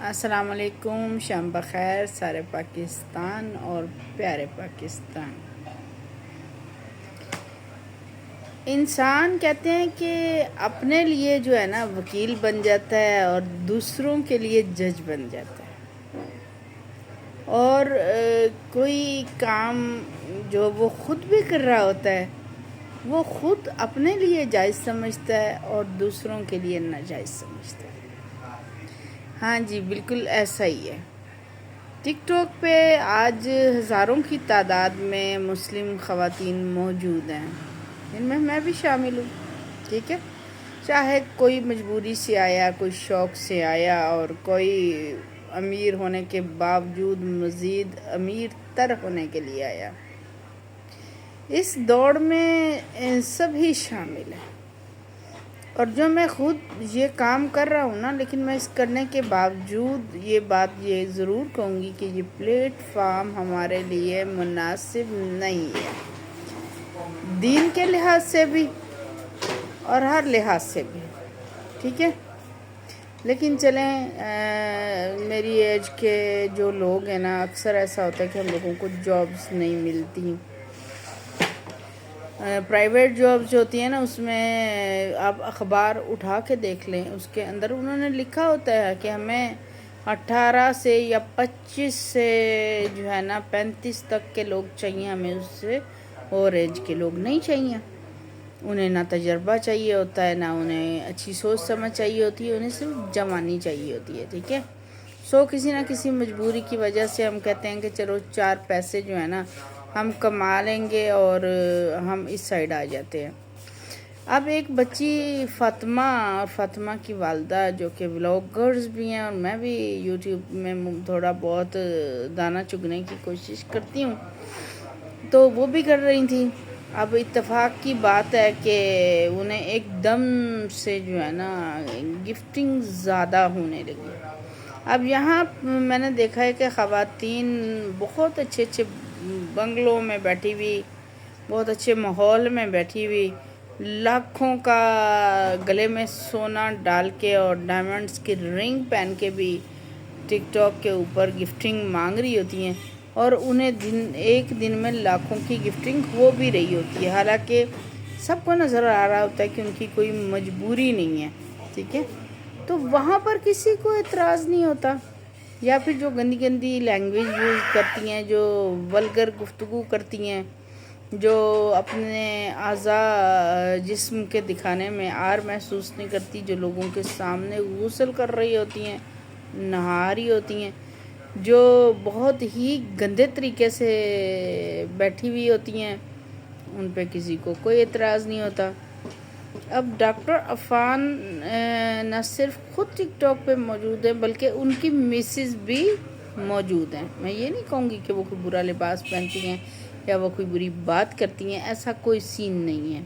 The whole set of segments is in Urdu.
السلام علیکم، شام بخیر سارے پاکستان اور پیارے پاکستان۔ انسان کہتے ہیں کہ اپنے لیے جو ہے نا وکیل بن جاتا ہے اور دوسروں کے لیے جج بن جاتا ہے، اور کوئی کام جو وہ خود بھی کر رہا ہوتا ہے وہ خود اپنے لیے جائز سمجھتا ہے اور دوسروں کے لیے ناجائز سمجھتا ہے۔ ہاں جی، بالکل ایسا ہی ہے۔ ٹک ٹاک پہ آج ہزاروں کی تعداد میں مسلم خواتین موجود ہیں، جن میں میں بھی شامل ہوں، ٹھیک ہے۔ چاہے کوئی مجبوری سے آیا، کوئی شوق سے آیا، اور کوئی امیر ہونے کے باوجود مزید امیر تر ہونے کے لیے آیا۔ اس دوڑ میں سب ہی شامل ہیں، اور جو میں خود یہ کام کر رہا ہوں نا، لیکن میں اس کرنے کے باوجود یہ ضرور کہوں گی کہ یہ پلیٹ فارم ہمارے لیے مناسب نہیں ہے، دین کے لحاظ سے بھی اور ہر لحاظ سے بھی، ٹھیک ہے۔ لیکن چلیں، میری ایج کے جو لوگ ہیں نا، اکثر ایسا ہوتا ہے کہ ہم لوگوں کو جابز نہیں ملتی۔ پرائیویٹ جابز جو ہوتی ہیں نا، اس میں آپ اخبار اٹھا کے دیکھ لیں، اس کے اندر انہوں نے لکھا ہوتا ہے کہ ہمیں 18 سے یا 25 سے جو ہے نا 35 تک کے لوگ چاہیے، ہمیں اس سے اور ایج کے لوگ نہیں چاہیے۔ انہیں نہ تجربہ چاہیے ہوتا ہے، نہ انہیں اچھی سوچ سمجھ چاہیے ہوتی ہے، انہیں صرف جوانی چاہیے ہوتی ہے، ٹھیک ہے۔ کسی نہ کسی مجبوری کی وجہ سے ہم کہتے ہیں کہ چلو 4 پیسے جو ہے نا ہم کما لیں گے اور ہم اس سائڈ آ جاتے ہیں۔ اب ایک بچی فاطمہ کی والدہ، جو کہ ولاگرز بھی ہیں، اور میں بھی یوٹیوب میں تھوڑا بہت دانہ چگنے کی کوشش کرتی ہوں، تو وہ بھی کر رہی تھی۔ اب اتفاق کی بات ہے کہ انہیں ایک دم سے جو ہے نا گفٹنگ زیادہ ہونے لگی۔ اب یہاں میں نے دیکھا ہے کہ خواتین بہت اچھے بنگلوں میں بیٹھی ہوئی، بہت اچھے ماحول میں بیٹھی ہوئی، لاکھوں کا گلے میں سونا ڈال کے اور ڈائمنڈز کی رنگ پہن کے بھی ٹک ٹاک کے اوپر گفٹنگ مانگ رہی ہوتی ہیں، اور انہیں ایک دن میں لاکھوں کی گفٹنگ ہو بھی رہی ہوتی ہے، حالانکہ سب کو نظر آ رہا ہوتا ہے کہ ان کی کوئی مجبوری نہیں ہے، ٹھیک ہے۔ تو وہاں پر کسی کو اعتراض نہیں ہوتا، یا پھر جو گندی لینگویج یوز کرتی ہیں، جو ولگر گفتگو کرتی ہیں، جو اپنے اعضاء جسم کے دکھانے میں عار محسوس نہیں کرتی، جو لوگوں کے سامنے غسل کر رہی ہوتی ہیں، نہا رہی ہوتی ہیں، جو بہت ہی گندے طریقے سے بیٹھی ہوئی ہوتی ہیں، ان پہ کسی کو کوئی اعتراض نہیں ہوتا۔ اب ڈاکٹر عفان نہ صرف خود ٹک ٹاک پہ موجود ہیں، بلکہ ان کی مسز بھی موجود ہیں۔ میں یہ نہیں کہوں گی کہ وہ کوئی برا لباس پہنتی ہیں یا وہ کوئی بری بات کرتی ہیں، ایسا کوئی سین نہیں ہے،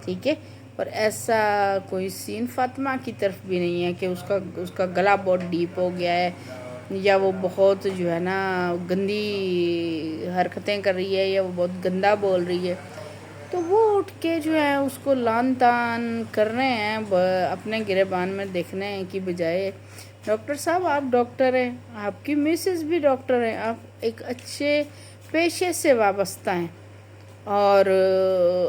ٹھیک ہے۔ اور ایسا کوئی سین فاطمہ کی طرف بھی نہیں ہے کہ اس کا گلا بہت ڈیپ ہو گیا ہے، یا وہ بہت جو ہے نا گندی حرکتیں کر رہی ہے، یا وہ بہت گندا بول رہی ہے، تو وہ اٹھ کے جو ہے اس کو لان تان کر رہے ہیں اپنے گریبان میں دیکھنے کی بجائے۔ ڈاکٹر صاحب، آپ ڈاکٹر ہیں، آپ کی مسز بھی ڈاکٹر ہیں، آپ ایک اچھے پیشے سے وابستہ ہیں، اور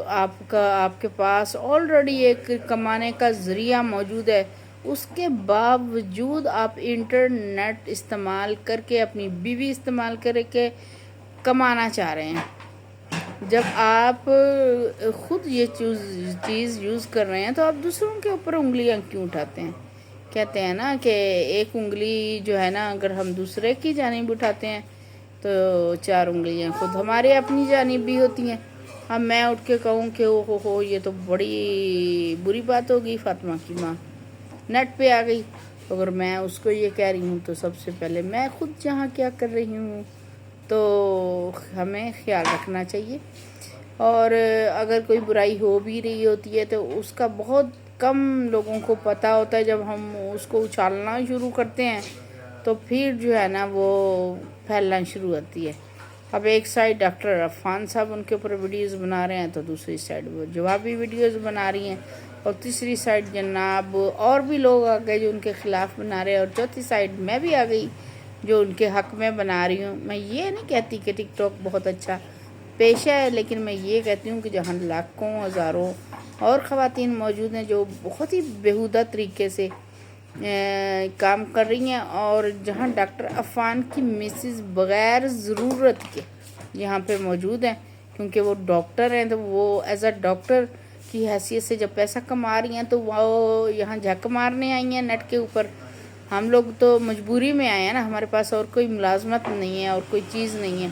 آپ کے پاس آلریڈی ایک کمانے کا ذریعہ موجود ہے، اس کے باوجود آپ انٹرنیٹ استعمال کر کے، اپنی بیوی استعمال کر کے کمانا چاہ رہے ہیں۔ جب آپ خود یہ چیز یوز کر رہے ہیں تو آپ دوسروں کے اوپر انگلیاں کیوں اٹھاتے ہیں؟ کہتے ہیں نا کہ ایک انگلی جو ہے نا اگر ہم دوسرے کی جانب اٹھاتے ہیں تو 4 انگلیاں خود ہمارے اپنی جانب بھی ہوتی ہیں۔ اب میں اٹھ کے کہوں کہ ہو یہ تو بڑی بری بات ہوگی، فاطمہ کی ماں نیٹ پہ آ گئی، اگر میں اس کو یہ کہہ رہی ہوں تو سب سے پہلے میں خود جہاں کیا کر رہی ہوں، تو ہمیں خیال رکھنا چاہیے۔ اور اگر کوئی برائی ہو بھی رہی ہوتی ہے تو اس کا بہت کم لوگوں کو پتہ ہوتا ہے، جب ہم اس کو اچھالنا شروع کرتے ہیں تو پھر جو ہے نا وہ پھیلنا شروع ہوتی ہے۔ اب ایک سائڈ ڈاکٹر عفان صاحب ان کے اوپر ویڈیوز بنا رہے ہیں، تو دوسری سائڈ وہ جوابی ویڈیوز بنا رہی ہیں، اور تیسری سائڈ جناب اور بھی لوگ آ گئے جو ان کے خلاف بنا رہے ہیں، اور چوتھی سائڈ میں بھی آ گئی جو ان کے حق میں بنا رہی ہوں۔ میں یہ نہیں کہتی کہ ٹک ٹاک بہت اچھا پیشہ ہے، لیکن میں یہ کہتی ہوں کہ جہاں لاکھوں ہزاروں اور خواتین موجود ہیں جو بہت ہی بیہودہ طریقے سے کام کر رہی ہیں، اور جہاں ڈاکٹر عفان کی مسز بغیر ضرورت کے یہاں پہ موجود ہیں، کیونکہ وہ ڈاکٹر ہیں، تو وہ ایز اے ڈاکٹر کی حیثیت سے جب پیسہ کما رہی ہیں تو وہ یہاں جھک مارنے آئی ہیں نیٹ کے اوپر۔ ہم لوگ تو مجبوری میں آئے ہیں نا، ہمارے پاس اور کوئی ملازمت نہیں ہے اور کوئی چیز نہیں ہے،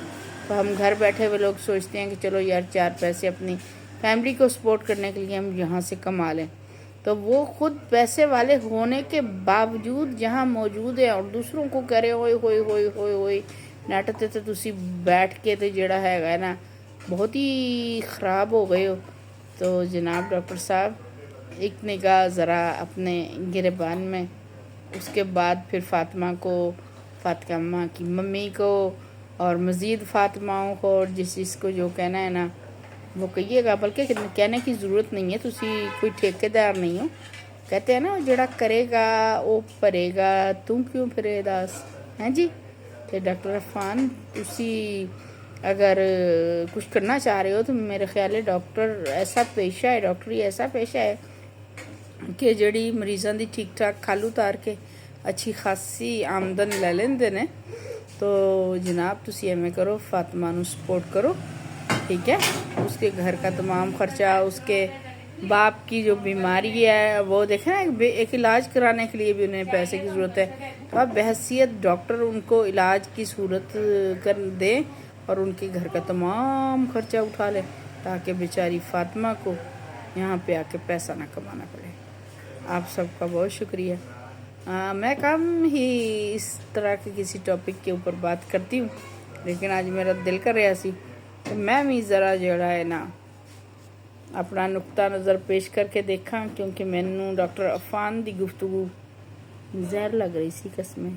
تو ہم گھر بیٹھے ہوئے لوگ سوچتے ہیں کہ چلو یار 4 پیسے اپنی فیملی کو سپورٹ کرنے کے لیے ہم یہاں سے کما لیں۔ تو وہ خود پیسے والے ہونے کے باوجود جہاں موجود ہے اور دوسروں کو کہہ رہے ہوئے ہوئے ہوئے ہوئے ہوئے نیٹ تے تو تسی بیٹھ کے تو جڑا ہے نا بہت ہی خراب ہو گئے ہو۔ تو جناب ڈاکٹر صاحب ایک نگاہ ذرا اپنے گریبان میں، اس کے بعد پھر فاطمہ کو، فاطمہ کی ممی کو، اور مزید فاطماؤں کو، اور جس کو جو کہنا ہے نا وہ کہیے گا، بلکہ کہنے کی ضرورت نہیں ہے، تسی کوئی ٹھیکیدار نہیں ہو۔ کہتے ہیں نا جڑا کرے گا وہ پرے گا، تم کیوں پھرے داس، ہیں جی۔ تو ڈاکٹر عفان تسی اگر کچھ کرنا چاہ رہے ہو تو میرے خیال ہے ڈاکٹر ایسا پیشہ ہے، ڈاکٹری ایسا پیشہ ہے کہ جڑی مریضاں دی ٹھیک ٹھاک کھال اتار کے اچھی خاصی آمدن لے لیندے نے۔ تو جناب تسی ایویں کرو، فاطمہ نو سپورٹ کرو، ٹھیک ہے۔ اس کے گھر کا تمام خرچہ، اس کے باپ کی جو بیماری ہے وہ دیکھیں نا، ایک علاج کرانے کے لیے بھی انہیں پیسے کی ضرورت ہے، تو آپ بحیثیت ڈاکٹر ان کو علاج کی صورت کر دیں اور ان کے گھر کا تمام خرچہ اٹھا لیں، تاکہ بیچاری فاطمہ کو یہاں پہ آ کے پیسہ نہ کمانا پڑے۔ آپ سب کا بہت شکریہ۔ میں کم ہی اس طرح کے کسی ٹاپک کے اوپر بات کرتی ہوں، لیکن آج میرا دل کر رہا سی کہ میں بھی ذرا جڑا ہے نا اپنا نقطہ نظر پیش کر کے دیکھاں، کیونکہ مینوں ڈاکٹر عفان دی گفتگو زہر لگ رہی سی قسمیں۔